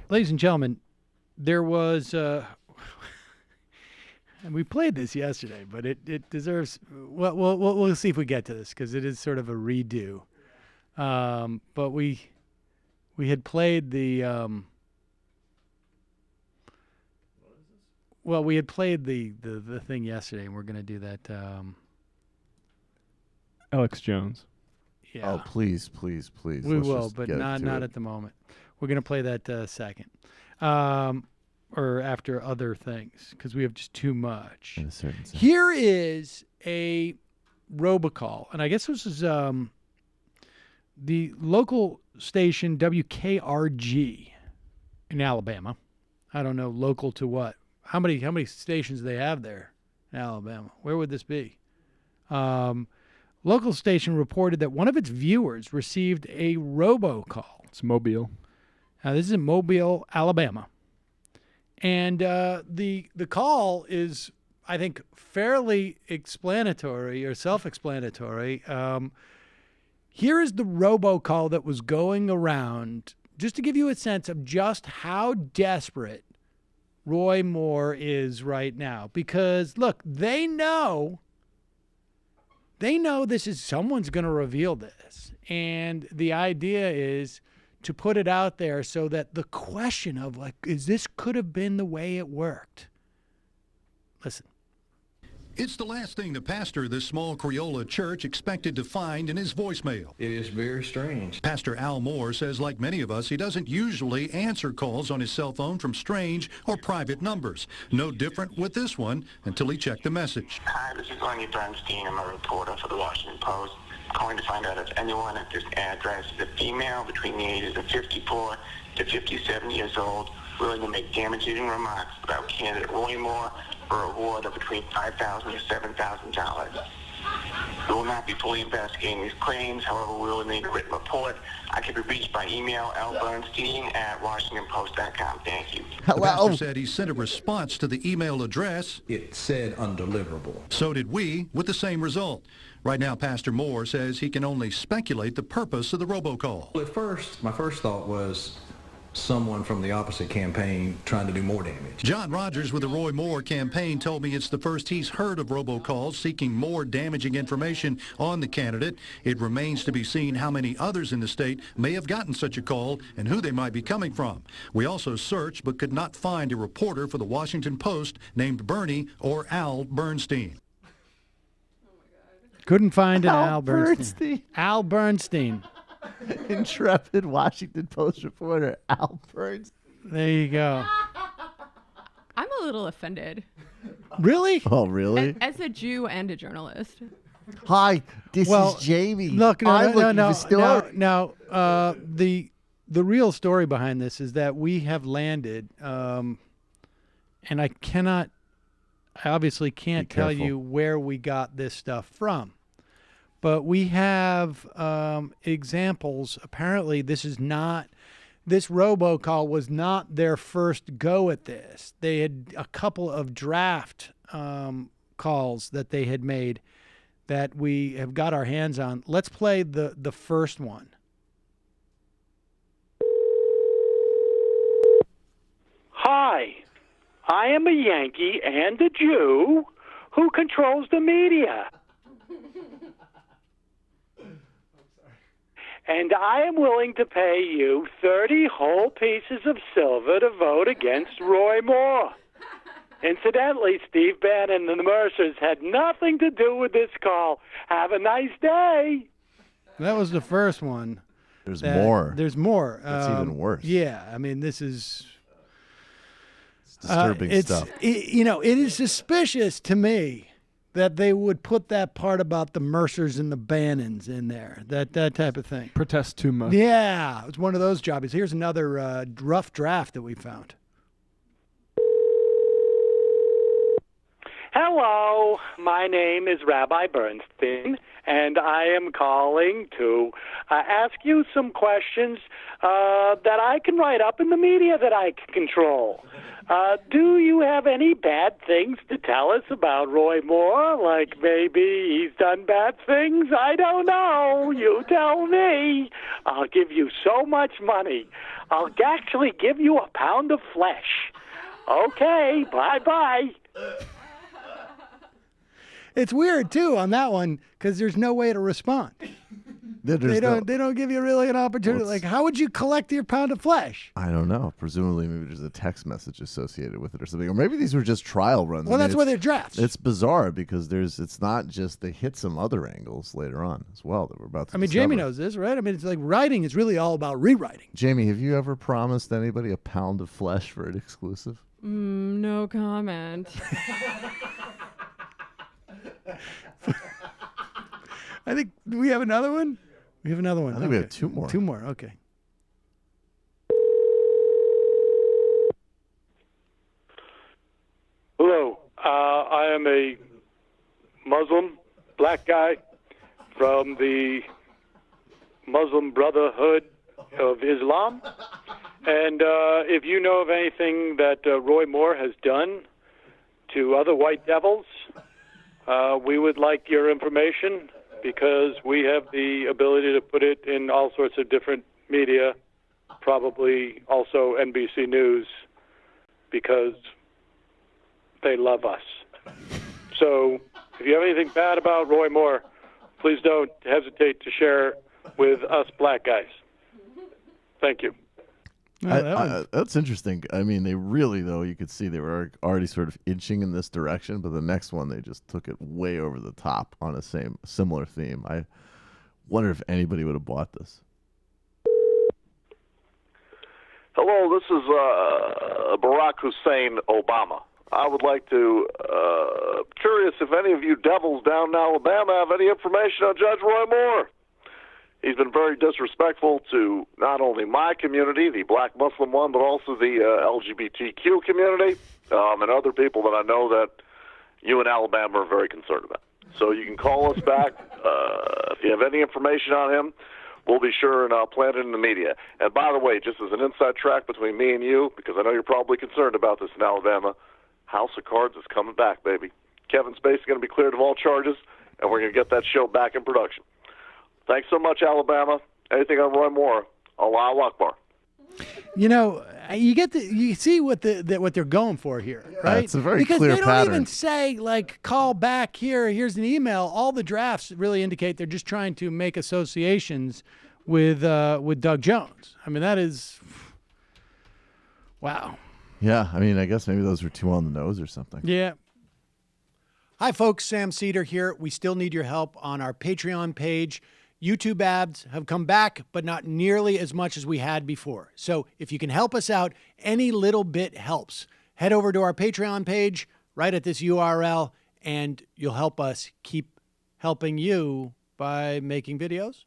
ladies and gentlemen, there was, and we played this yesterday, but it deserves, well, we'll see if we get to this because it is sort of a redo. But we had played the, well, we had played the thing yesterday, and we're going to do that. Alex Jones. Yeah. Oh, please. We Let's will, just but get not to it. at the moment. We're going to play that second. Or after other things, because we have just too much. In a certain sense. Here is a robocall, and I guess this is the local station WKRG in Alabama. I don't know local to what. How many stations do they have there in Alabama? Where would this be? Local station reported that one of its viewers received a robocall. It's Mobile. Now, this is in Mobile, Alabama. And the call is, I think, fairly explanatory or self-explanatory. Here is the robocall that was going around, just to give you a sense of just how desperate Roy Moore is right now. Because, look, they know this is, someone's going to reveal this. And the idea is to put it out there so that the question of, like, is this could have been the way it worked? Listen. It's the last thing the pastor of this small Crayola church expected to find in his voicemail. It is very strange. Pastor Al Moore says, like many of us, he doesn't usually answer calls on his cell phone from strange or private numbers. No different with this one until he checked the message. Hi, this is Bernie Bernstein. I'm a reporter for the Washington Post. Calling to find out if anyone at this address is a female between the ages of 54 to 57 years old willing to make damaging remarks about candidate Roy Moore for a reward of between $5,000 to $7,000. We will not be fully investigating these claims. However, we will need a written report. I can be reached by email lbernstein@washingtonpost.com. Thank you. The pastor said he sent a response to the email address. It said undeliverable. So did we, with the same result. Right now, Pastor Moore says he can only speculate the purpose of the robocall. Well, at first, my first thought was someone from the opposite campaign trying to do more damage. John Rogers with the Roy Moore campaign told me it's the first he's heard of robocalls seeking more damaging information on the candidate. It remains to be seen how many others in the state may have gotten such a call and who they might be coming from. We also searched but could not find a reporter for the Washington Post named Bernie or Al Bernstein. Couldn't find an Al Al Bernstein. Al Bernstein. Intrepid Washington Post reporter Al Bernstein. There you go. I'm a little offended. Really? Oh, really? As a Jew and a journalist. Hi, this is Jamie. Look, I'm looking for story. the real story behind this is that we have landed, and I obviously can't tell you where we got this stuff from. But we have examples. Apparently, this robocall was not their first go at this. They had a couple of draft calls that they had made that we have got our hands on. Let's play the first one. Hi, I am a Yankee and a Jew who controls the media. And I am willing to pay you 30 whole pieces of silver to vote against Roy Moore. Incidentally, Steve Bannon and the Mercers had nothing to do with this call. Have a nice day. That was the first one. There's more. There's more. That's even worse. Yeah, I mean, this is... It's disturbing stuff. It is suspicious to me that they would put that part about the Mercers and the Bannons in there, that type of thing. Protest too much. Yeah, it's one of those jobbies. Here's another rough draft that we found. Hello, my name is Rabbi Bernstein, and I am calling to ask you some questions that I can write up in the media that I can control. Do you have any bad things to tell us about Roy Moore? Like maybe he's done bad things? I don't know. You tell me. I'll give you so much money. I'll actually give you a pound of flesh. Okay, bye-bye. It's weird, too, on that one, because there's no way to respond. They don't give you really an opportunity. Like, how would you collect your pound of flesh? I don't know. Presumably, maybe there's a text message associated with it or something. Or maybe these were just trial runs. Well, that's why they're drafts. It's bizarre because it's not just, they hit some other angles later on as well that we're about to discover. Jamie knows this, right? I mean, it's like writing is really all about rewriting. Jamie, have you ever promised anybody a pound of flesh for an exclusive? No comment. I think, do we have another one? We have another one. I think we have two more. Two more, okay. Hello. I am a Muslim black guy from the Muslim Brotherhood of Islam. And if you know of anything that Roy Moore has done to other white devils, we would like your information because we have the ability to put it in all sorts of different media, probably also NBC News, because they love us. So if you have anything bad about Roy Moore, please don't hesitate to share with us black guys. Thank you. That's interesting. I mean, they really, though, you could see they were already sort of inching in this direction, but the next one, they just took it way over the top on a similar theme. I wonder if anybody would have bought this. Hello, this is Barack Hussein Obama. I would like to, curious if any of you devils down in Alabama have any information on Judge Roy Moore. He's been very disrespectful to not only my community, the black Muslim one, but also the LGBTQ community and other people that I know that you in Alabama are very concerned about. So you can call us back if you have any information on him. We'll be sure and plant it in the media. And by the way, just as an inside track between me and you, because I know you're probably concerned about this in Alabama, House of Cards is coming back, baby. Kevin Spacey is going to be cleared of all charges, and we're going to get that show back in production. Thanks so much, Alabama. Anything on Roy Moore? Allahu Akbar. You know, you see what they're going for here, right? It's a very because clear they don't pattern. even say like call back here. Here's an email. All the drafts really indicate they're just trying to make associations with Doug Jones. I mean, that is wow. Yeah, I mean, I guess maybe those were too on the nose or something. Yeah. Hi, folks. Sam Seder here. We still need your help on our Patreon page. YouTube ads have come back, but not nearly as much as we had before. So if you can help us out, any little bit helps. Head over to our Patreon page right at this URL, and you'll help us keep helping you by making videos